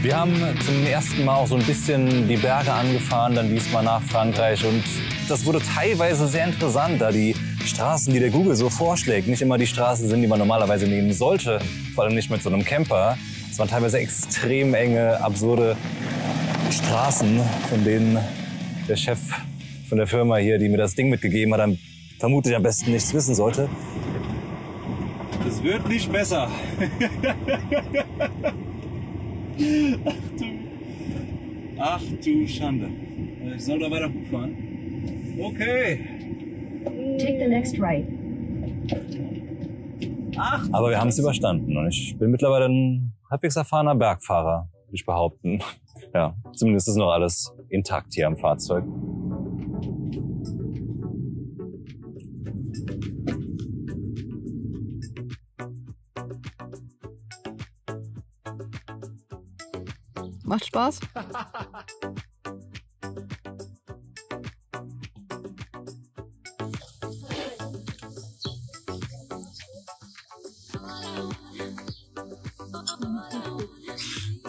Wir haben zum ersten Mal auch so ein bisschen die Berge angefahren, dann diesmal nach Frankreich. Und das wurde teilweise sehr interessant, da die Straßen, die der Google so vorschlägt, nicht immer die Straßen sind, die man normalerweise nehmen sollte. Vor allem nicht mit so einem Camper. Es waren teilweise extrem enge, absurde Straßen, von denen der Chef von der Firma hier, die mir das Ding mitgegeben hat, dann vermutlich am besten nichts wissen sollte. Es wird nicht besser. Ach du Schande. Ich soll da weiter hochfahren. Okay. Take the next right. Ach. Aber wir haben es überstanden und ich bin mittlerweile ein halbwegs erfahrener Bergfahrer, würde ich behaupten. Ja, zumindest ist noch alles intakt hier am Fahrzeug. Macht Spaß?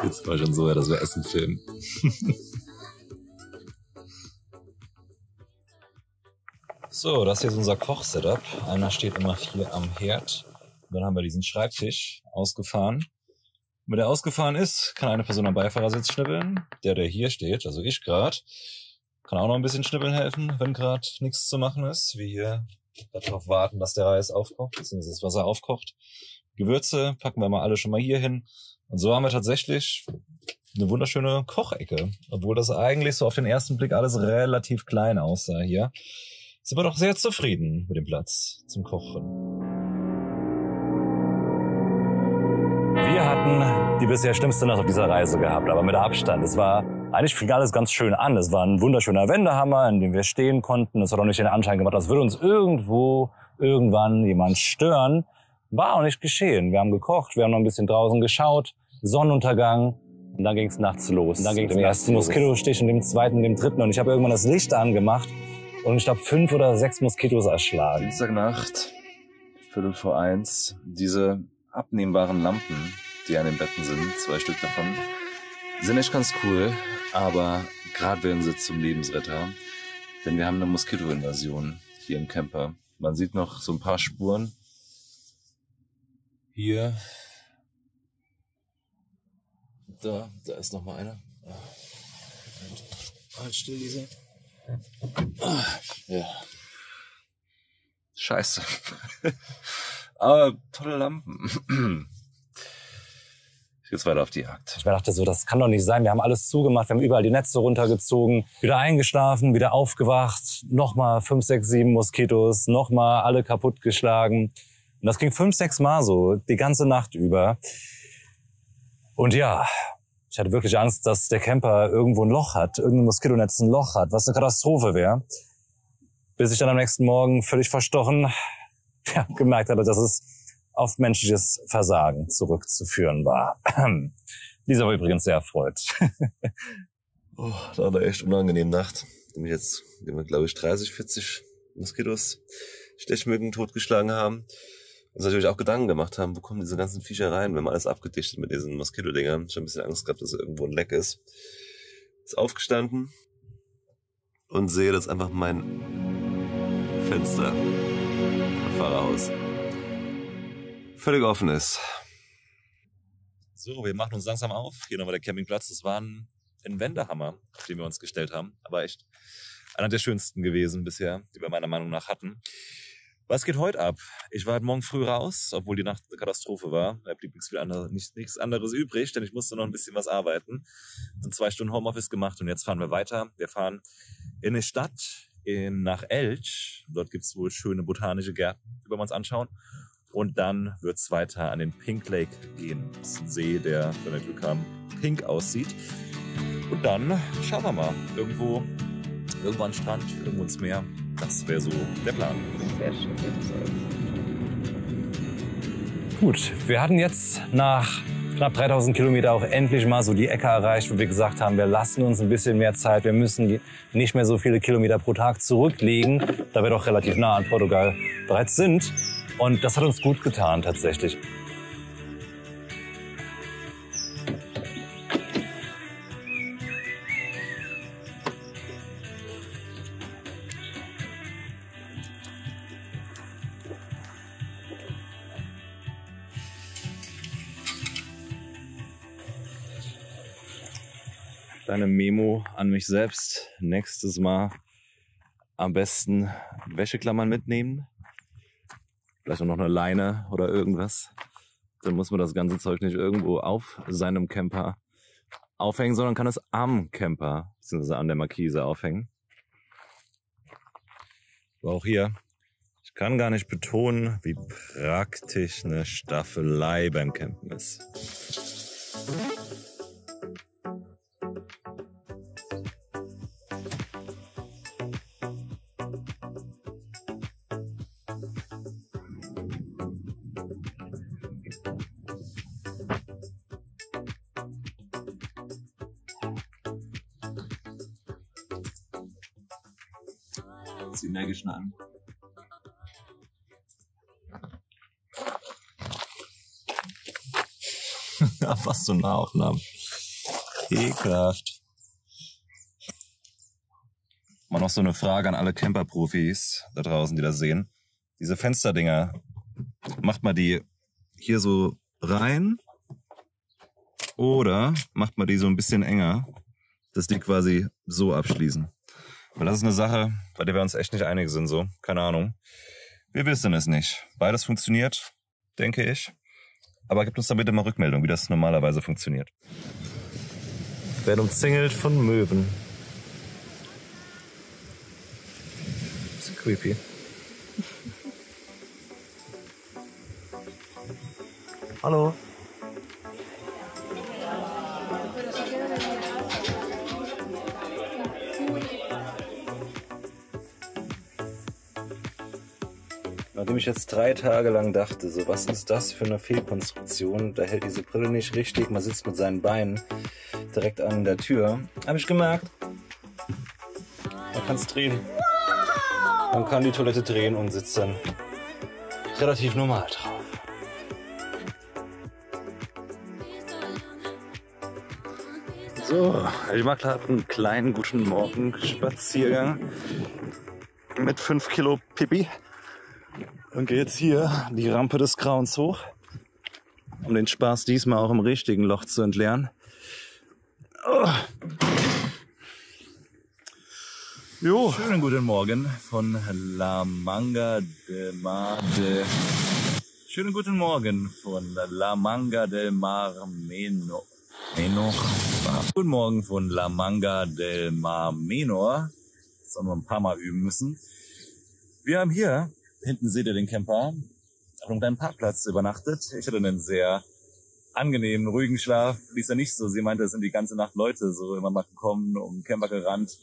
Jetzt war schon so, dass wir Essen filmen. So, das hier ist unser Kochsetup. Einer steht immer hier am Herd. Und dann haben wir diesen Schreibtisch ausgefahren. Wenn der ausgefahren ist, kann eine Person am Beifahrersitz schnibbeln. Der hier steht, also ich gerade, kann auch noch ein bisschen schnibbeln helfen, wenn gerade nichts zu machen ist. Wie hier darauf warten, dass der Reis aufkocht, beziehungsweise das Wasser aufkocht. Gewürze packen wir mal alle schon mal hier hin. Und so haben wir tatsächlich eine wunderschöne Kochecke. Obwohl das eigentlich so auf den ersten Blick alles relativ klein aussah hier. Sind wir doch sehr zufrieden mit dem Platz zum Kochen. Wir hatten die bisher schlimmste Nacht auf dieser Reise gehabt, aber mit Abstand. Es war, eigentlich fing alles ganz schön an. Es war ein wunderschöner Wendehammer, in dem wir stehen konnten. Es hat auch nicht den Anschein gemacht, als würde uns irgendwann jemand stören. War auch nicht geschehen. Wir haben gekocht, wir haben noch ein bisschen draußen geschaut, Sonnenuntergang. Und dann ging es nachts los. Und dann ging es dem ersten Moskitostich und dem zweiten, dem dritten. Und ich habe irgendwann das Licht angemacht und ich glaube 5 oder 6 Moskitos erschlagen. Dienstagnacht, 1:45. Diese abnehmbaren Lampen, die an den Betten sind, 2 Stück davon, sind echt ganz cool, aber gerade werden sie zum Lebensretter, denn wir haben eine Moskito-Invasion hier im Camper. Man sieht noch so ein paar Spuren. Hier. Da ist noch mal einer. Halt still, Lisa. Ja. Scheiße. Aber tolle Lampen. Jetzt weiter auf die Jagd. Ich dachte so, das kann doch nicht sein. Wir haben alles zugemacht, wir haben überall die Netze runtergezogen, wieder eingeschlafen, wieder aufgewacht, nochmal 5, 6, 7 Moskitos, nochmal alle kaputtgeschlagen. Und das ging 5, 6 Mal so, die ganze Nacht über. Und ja, ich hatte wirklich Angst, dass der Camper irgendwo ein Loch hat, irgendein Moskitonetz ein Loch hat, was eine Katastrophe wäre. Bis ich dann am nächsten Morgen völlig verstochen gemerkt habe, dass es auf menschliches Versagen zurückzuführen war. Lisa war übrigens sehr erfreut. Oh, das war eine echt unangenehme Nacht. Jetzt, glaube ich, 30, 40 Moskitos, Stechmücken totgeschlagen haben. Uns natürlich auch Gedanken gemacht haben, wo kommen diese ganzen Viecher rein? Wir haben alles abgedichtet mit diesen Moskitodingern. Schon ein bisschen Angst gehabt, dass irgendwo ein Leck ist. Ist aufgestanden und sehe, dass einfach mein Fenster im Fahrerhaus völlig offen ist. So, wir machen uns langsam auf. Hier nochmal der Campingplatz. Das war ein Wendehammer, auf den wir uns gestellt haben. Aber echt einer der schönsten gewesen bisher, die wir meiner Meinung nach hatten. Was geht heute ab? Ich war heute Morgen früh raus, obwohl die Nacht eine Katastrophe war. Da blieb nichts anderes übrig, denn ich musste noch ein bisschen was arbeiten. Sind 2 Stunden Homeoffice gemacht und jetzt fahren wir weiter. Wir fahren in eine Stadt nach Elch. Dort gibt es wohl schöne botanische Gärten, die wir uns anschauen. Und dann wird es weiter an den Pink Lake gehen. Das ist ein See, der, wenn wir Glück haben, pink aussieht. Und dann schauen wir mal. Irgendwo an den Strand, irgendwo ins Meer. Das wäre so der Plan. Sehr schön. Gut, wir hatten jetzt nach knapp 3000 Kilometer auch endlich mal so die Ecke erreicht, wo wir gesagt haben, wir lassen uns ein bisschen mehr Zeit. Wir müssen nicht mehr so viele Kilometer pro Tag zurücklegen, da wir doch relativ nah an Portugal bereits sind. Und das hat uns gut getan, tatsächlich. Kleine Memo an mich selbst. Nächstes Mal am besten Wäscheklammern mitnehmen. Vielleicht auch noch eine Leine oder irgendwas. Dann muss man das ganze Zeug nicht irgendwo auf seinem Camper aufhängen, sondern kann es am Camper bzw. an der Markise aufhängen. Aber auch hier, ich kann gar nicht betonen, wie praktisch eine Staffelei beim Campen ist. Die Energischen an. Ja, fast so Nahaufnahmen. Ekelhaft. Mal noch so eine Frage an alle Camper-Profis da draußen, die das sehen. Diese Fensterdinger, macht man die hier so rein oder macht man die so ein bisschen enger, dass die quasi so abschließen? Weil das ist eine Sache, bei der wir uns echt nicht einig sind, so. Keine Ahnung. Wir wissen es nicht. Beides funktioniert, denke ich. Aber gebt uns da bitte mal Rückmeldung, wie das normalerweise funktioniert. Wir werden umzingelt von Möwen. Bisschen creepy. Hallo. Nachdem ich jetzt 3 Tage lang dachte, so was ist das für eine Fehlkonstruktion, da hält diese Brille nicht richtig, man sitzt mit seinen Beinen direkt an der Tür, habe ich gemerkt, man kann es drehen. Man kann die Toilette drehen und sitzt dann relativ normal drauf. So, ich mache gerade einen kleinen guten Morgen-Spaziergang mit 5 Kilo Pipi. Und gehe jetzt hier die Rampe des Grauens hoch, um den Spaß diesmal auch im richtigen Loch zu entleeren. Oh. Jo. Schönen guten Morgen von La Manga del Mar de... Schönen guten Morgen von La Manga del Mar Menor. Guten Morgen von La Manga del Mar Menor. Das haben wir ein paar Mal üben müssen. Wir haben hier... Hinten seht ihr den Camper, auf einem kleinen Parkplatz übernachtet. Ich hatte einen sehr angenehmen, ruhigen Schlaf. Lisa nicht so. Sie meinte, es sind die ganze Nacht Leute so immer mal gekommen, um den Camper gerannt.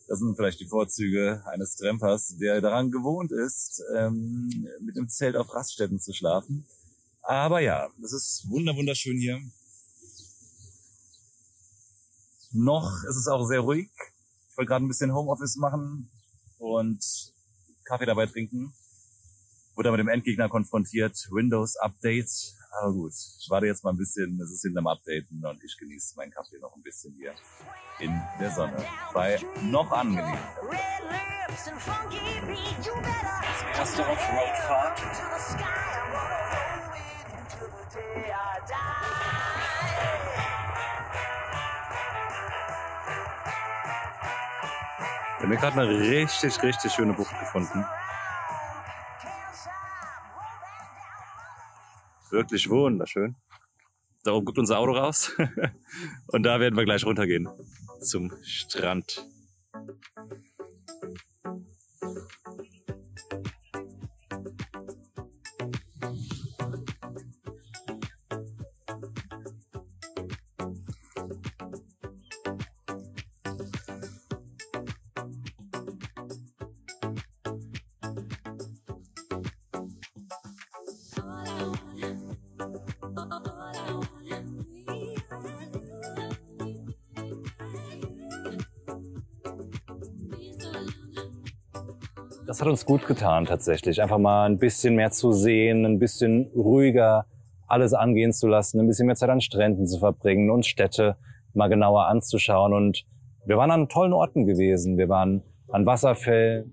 Das sind vielleicht die Vorzüge eines Trampers, der daran gewohnt ist, mit dem Zelt auf Raststätten zu schlafen. Aber ja, das ist wunderschön hier. Noch ist es auch sehr ruhig. Ich wollte gerade ein bisschen Homeoffice machen und Kaffee dabei trinken. Wurde mit dem Endgegner konfrontiert, Windows-Update. Aber gut, ich warte jetzt mal ein bisschen, es ist hinterm Updaten und ich genieße meinen Kaffee noch ein bisschen hier in der Sonne. Bei noch angenehm. Das erste Offroad-Fahrt. Wir haben hier gerade eine richtig schöne Bucht gefunden. Wirklich wunderschön. Da oben guckt unser Auto raus. Und da werden wir gleich runtergehen zum Strand. Das hat uns gut getan tatsächlich, einfach mal ein bisschen mehr zu sehen, ein bisschen ruhiger alles angehen zu lassen, ein bisschen mehr Zeit an Stränden zu verbringen, uns Städte mal genauer anzuschauen. Und wir waren an tollen Orten gewesen, wir waren an Wasserfällen.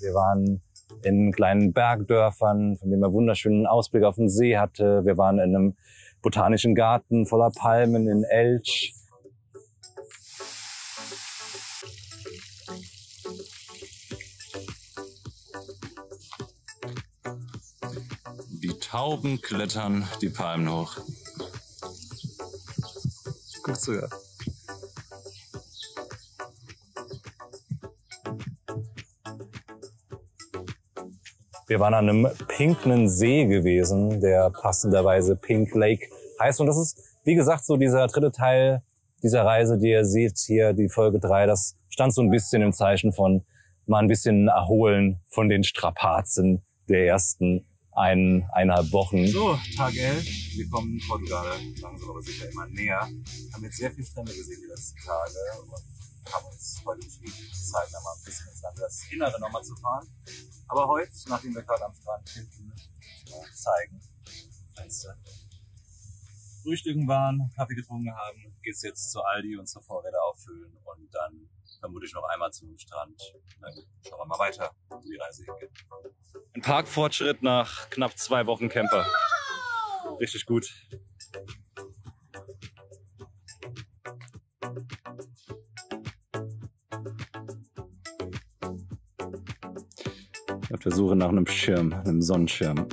Wir waren in kleinen Bergdörfern, von denen man wunderschönen Ausblick auf den See hatte. Wir waren in einem botanischen Garten voller Palmen in Elch. Die Tauben klettern die Palmen hoch. Guckst du ja. Wir waren an einem pinken See gewesen, der passenderweise Pink Lake heißt. Und das ist, wie gesagt, so dieser dritte Teil dieser Reise, die ihr seht hier, die Folge 3, das stand so ein bisschen im Zeichen von mal ein bisschen erholen von den Strapazen der ersten 1,5 Wochen. So, Tag 11. Wir kommen in Portugal langsam aber sicher immer näher. Haben jetzt sehr viele Strände gesehen die letzten Tage und haben uns heute entschieden, Zeit mal ein bisschen ins Land das Innere nochmal zu fahren. Aber heute, nachdem wir gerade am Strand hinten zeigen, Fenster, frühstücken waren, Kaffee getrunken haben, geht's jetzt zu Aldi und zur Vorräte auffüllen und dann vermutlich noch einmal zum Strand. Dann schauen wir mal weiter, wo die Reise hingeht. Ein Parkfortschritt nach knapp 2 Wochen Camper. Richtig gut. Auf der Suche nach einem Schirm, einem Sonnenschirm.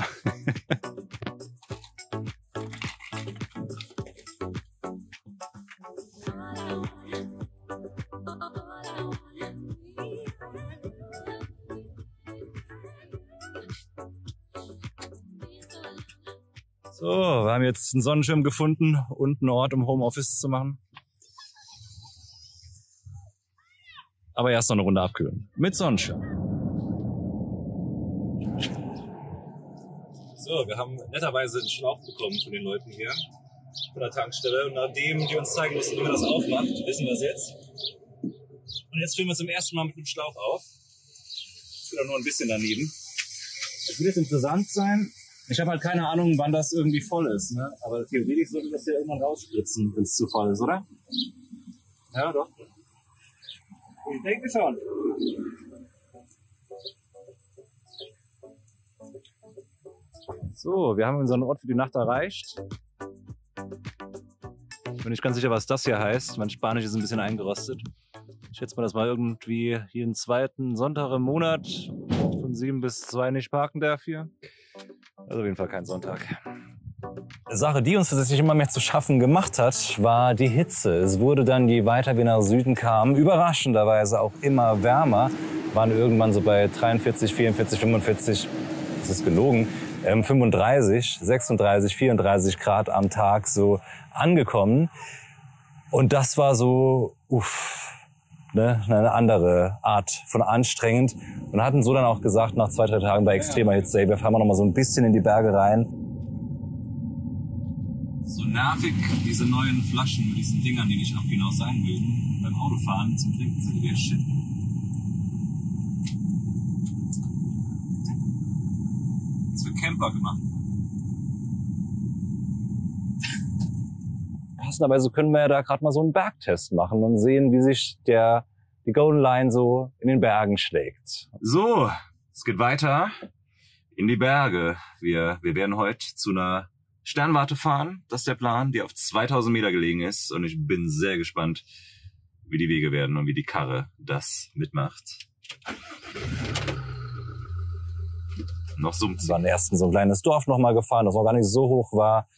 So, wir haben jetzt einen Sonnenschirm gefunden und einen Ort, um Homeoffice zu machen. Aber erst noch eine Runde abkühlen. Mit Sonnenschirm. So, wir haben netterweise einen Schlauch bekommen von den Leuten hier, von der Tankstelle. Und nachdem die uns zeigen mussten, wie man das aufmacht, wissen wir es jetzt. Und jetzt füllen wir es zum ersten Mal mit dem Schlauch auf. Ich will auch nur ein bisschen daneben. Es wird jetzt interessant sein. Ich habe halt keine Ahnung, wann das irgendwie voll ist, ne? Aber theoretisch sollte das ja irgendwann rausspritzen, wenn es zu voll ist, oder? Ja, doch. Ich denke schon. So, wir haben unseren Ort für die Nacht erreicht. Ich bin nicht ganz sicher, was das hier heißt. Mein Spanisch ist ein bisschen eingerostet. Ich schätze mal, dass man irgendwie jeden zweiten Sonntag im Monat von 7 bis 2 nicht parken darf hier. Also auf jeden Fall kein Sonntag. Eine Sache, die uns tatsächlich immer mehr zu schaffen gemacht hat, war die Hitze. Es wurde dann, je weiter wir nach Süden kamen, überraschenderweise auch immer wärmer. Waren irgendwann so bei 43, 44, 45, das ist gelogen, 35, 36, 34 Grad am Tag so angekommen. Und das war so, eine andere Art von anstrengend. Und hatten so dann auch gesagt, nach 2, 3 Tagen bei extremer Hitze, wir fahren mal noch mal so ein bisschen in die Berge rein. So nervig diese neuen Flaschen mit diesen Dingern, die nicht abgehen, auch sein mögen, beim Autofahren zum Trinken sind wir shit. Das wird Camper gemacht. Passenderweise können wir ja da gerade mal so einen Bergtest machen und sehen, wie sich die Golden Line so in den Bergen schlägt. So, es geht weiter in die Berge. Wir werden heute zu einer Sternwarte fahren. Das ist der Plan, die auf 2000 Meter gelegen ist. Und ich bin sehr gespannt, wie die Wege werden und wie die Karre das mitmacht. Noch summt sie. Wir waren erst in so ein kleines Dorf noch mal gefahren, das noch gar nicht so hoch war.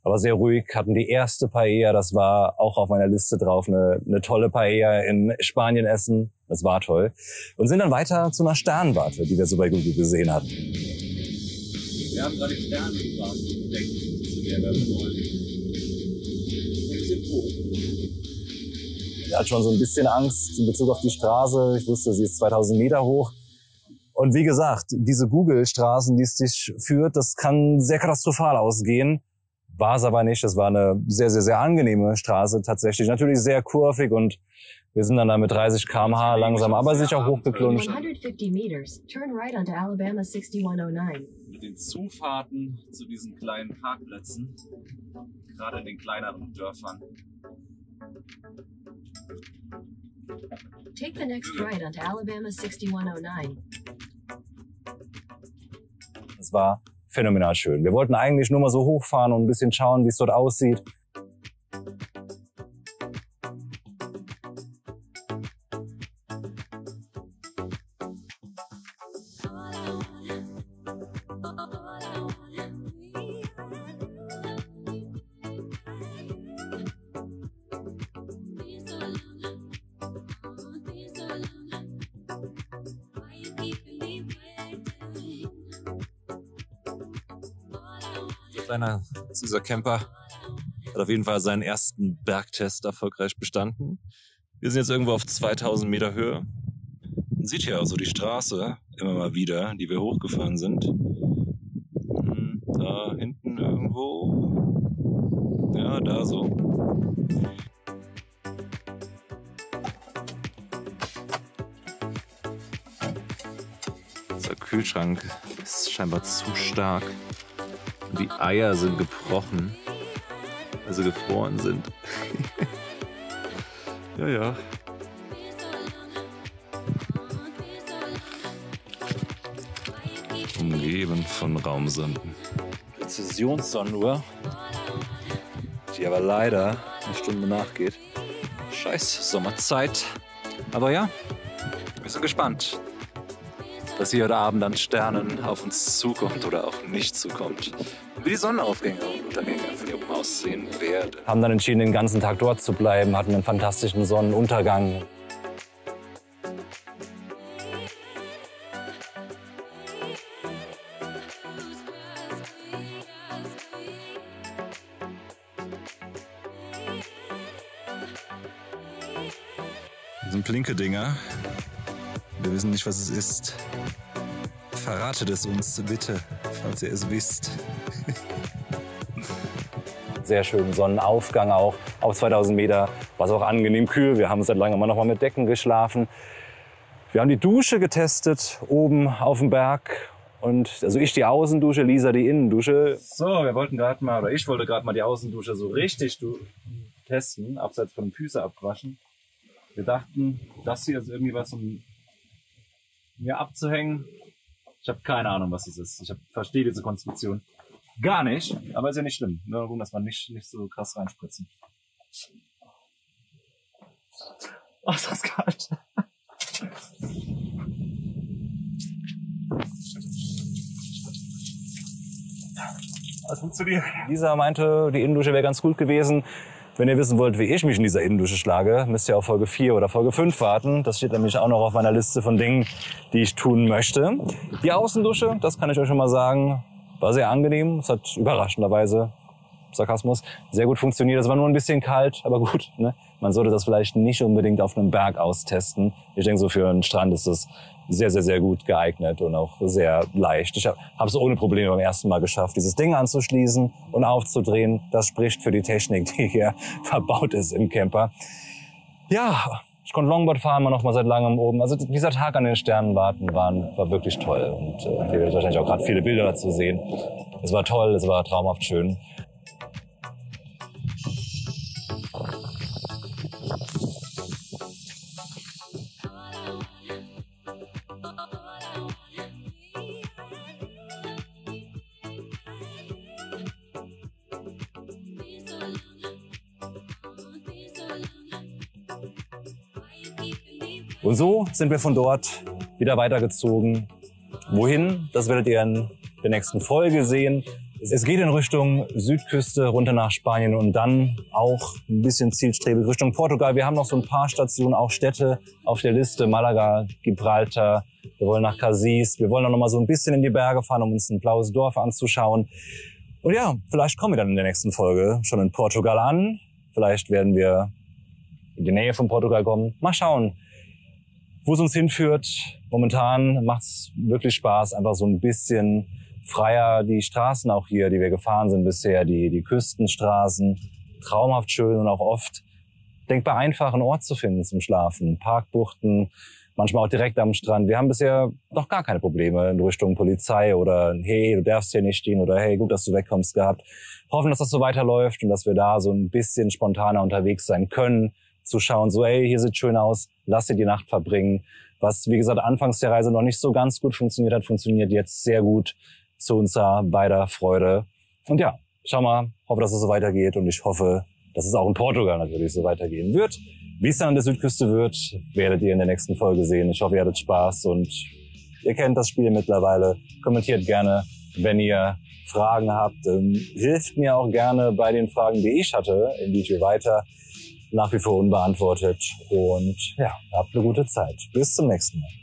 Aber sehr ruhig, hatten die erste Paella, das war auch auf meiner Liste drauf, eine tolle Paella in Spanien essen, das war toll. Und sind dann weiter zu einer Sternwarte, die wir so bei Google gesehen hatten. Wir haben gerade die Sternwarte entdeckt, zu der wir wollen. Wir sind hoch. Ich hatte schon so ein bisschen Angst in Bezug auf die Straße, ich wusste, sie ist 2000 Meter hoch. Und wie gesagt, diese Google-Straßen, die es dich führt, das kann sehr katastrophal ausgehen. War es aber nicht. Das war eine sehr, sehr, sehr angenehme Straße tatsächlich. Natürlich sehr kurvig und wir sind dann da mit 30 km/h langsam, aber sicher hochgeklunzt. 150 meters. Turn right onto Alabama 6109. Mit den Zufahrten zu diesen kleinen Parkplätzen, gerade in den kleineren Dörfern. Take the next right onto Alabama 6109. es war phänomenal schön. Wir wollten eigentlich nur mal so hochfahren und ein bisschen schauen, wie es dort aussieht. Kleiner süßer Camper hat auf jeden Fall seinen ersten Bergtest erfolgreich bestanden. Wir sind jetzt irgendwo auf 2000 Meter Höhe. Man sieht hier auch so die Straße immer mal wieder, die wir hochgefahren sind. Da hinten irgendwo. Ja, da so. Dieser Kühlschrank ist scheinbar zu stark. Die Eier sind gebrochen, weil sie gefroren sind. Ja, ja. Umgeben von Raumsonden. Präzisionssonnenuhr, die aber leider eine Stunde nachgeht. Scheiß Sommerzeit. Aber ja, wir sind gespannt, dass hier heute Abend an Sternen auf uns zukommt oder auch nicht zukommt. Wie die Sonnenaufgänge und Untergänge von hier oben aussehen werden. Haben dann entschieden, den ganzen Tag dort zu bleiben, hatten einen fantastischen Sonnenuntergang. Das sind Plinke-Dinger. Wir wissen nicht, was es ist. Verratet es uns bitte, falls ihr es wisst. Sehr schönen Sonnenaufgang auch auf 2000 Meter. War es auch angenehm kühl. Wir haben seit langem immer noch mal mit Decken geschlafen. Wir haben die Dusche getestet oben auf dem Berg. Und also ich die Außendusche, Lisa die Innendusche. So, wir wollten gerade mal, oder ich wollte gerade mal die Außendusche so richtig testen, abseits von den Füßen abwaschen. Wir dachten, das hier ist irgendwie was, um mir abzuhängen. Ich habe keine Ahnung, was es ist. Ich verstehe diese Konstruktion gar nicht, aber ist ja nicht schlimm. Nur darum, dass man nicht so krass reinspritzen. Oh, ist das kalt. Was funktioniert? Lisa meinte, die Innendusche wäre ganz gut gewesen. Wenn ihr wissen wollt, wie ich mich in dieser Innendusche schlage, müsst ihr auf Folge 4 oder Folge 5 warten. Das steht nämlich auch noch auf meiner Liste von Dingen, die ich tun möchte. Die Außendusche, das kann ich euch schon mal sagen, war sehr angenehm. Es hat überraschenderweise, Sarkasmus, sehr gut funktioniert. Es war nur ein bisschen kalt, aber gut. Ne? Man sollte das vielleicht nicht unbedingt auf einem Berg austesten. Ich denke, so für einen Strand ist es sehr, sehr, sehr gut geeignet und auch sehr leicht. Ich habe es ohne Probleme beim ersten Mal geschafft, dieses Ding anzuschließen und aufzudrehen. Das spricht für die Technik, die hier verbaut ist im Camper. Ja, ich konnte Longboard fahren, noch mal seit langem oben. Also dieser Tag an den Sternen warten war wirklich toll. Und ihr werdet wahrscheinlich auch gerade viele Bilder dazu sehen. Es war toll, es war traumhaft schön. Und so sind wir von dort wieder weitergezogen. Wohin? Das werdet ihr in der nächsten Folge sehen. Es geht in Richtung Südküste, runter nach Spanien und dann auch ein bisschen zielstrebig Richtung Portugal. Wir haben noch so ein paar Stationen, auch Städte auf der Liste. Malaga, Gibraltar, wir wollen nach Cadiz. Wir wollen auch noch mal so ein bisschen in die Berge fahren, um uns ein blaues Dorf anzuschauen. Und ja, vielleicht kommen wir dann in der nächsten Folge schon in Portugal an. Vielleicht werden wir in die Nähe von Portugal kommen. Mal schauen, wo es uns hinführt. Momentan macht es wirklich Spaß, einfach so ein bisschen freier die Straßen auch hier, die wir gefahren sind bisher, die Küstenstraßen, traumhaft schön und auch oft denkbar einfach einen Ort zu finden zum Schlafen. Parkbuchten, manchmal auch direkt am Strand. Wir haben bisher noch gar keine Probleme in Richtung Polizei oder hey, du darfst hier nicht stehen oder hey, gut, dass du wegkommst gehabt. Hoffen, dass das so weiterläuft und dass wir da so ein bisschen spontaner unterwegs sein können, zu schauen, so hey, hier sieht schön aus, lass dir die Nacht verbringen. Was, wie gesagt, anfangs der Reise noch nicht so ganz gut funktioniert hat, funktioniert jetzt sehr gut. zu unserer beider Freude. Und ja, schau mal, hoffe, dass es so weitergeht und ich hoffe, dass es auch in Portugal natürlich so weitergehen wird. Wie es dann an der Südküste wird, werdet ihr in der nächsten Folge sehen. Ich hoffe, ihr hattet Spaß und ihr kennt das Spiel mittlerweile. Kommentiert gerne, wenn ihr Fragen habt. Hilft mir auch gerne bei den Fragen, die ich hatte, im Video weiter. Nach wie vor unbeantwortet. Und ja, habt eine gute Zeit. Bis zum nächsten Mal.